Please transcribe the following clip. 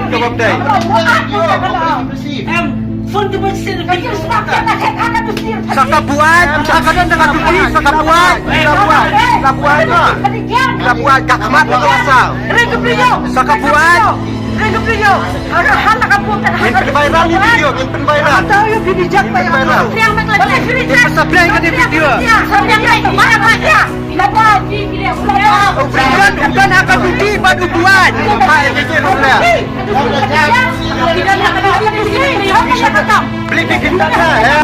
kababday. Sa kabuan, sa kanan nakatuloy sa kabuan. Kabuan, kakamat na kawasaw. Sa kabuan. Yung viral yung video, yung viral. Ipasablay ka ni video. Uban akan budi padubuan. Beli bikin dana ya.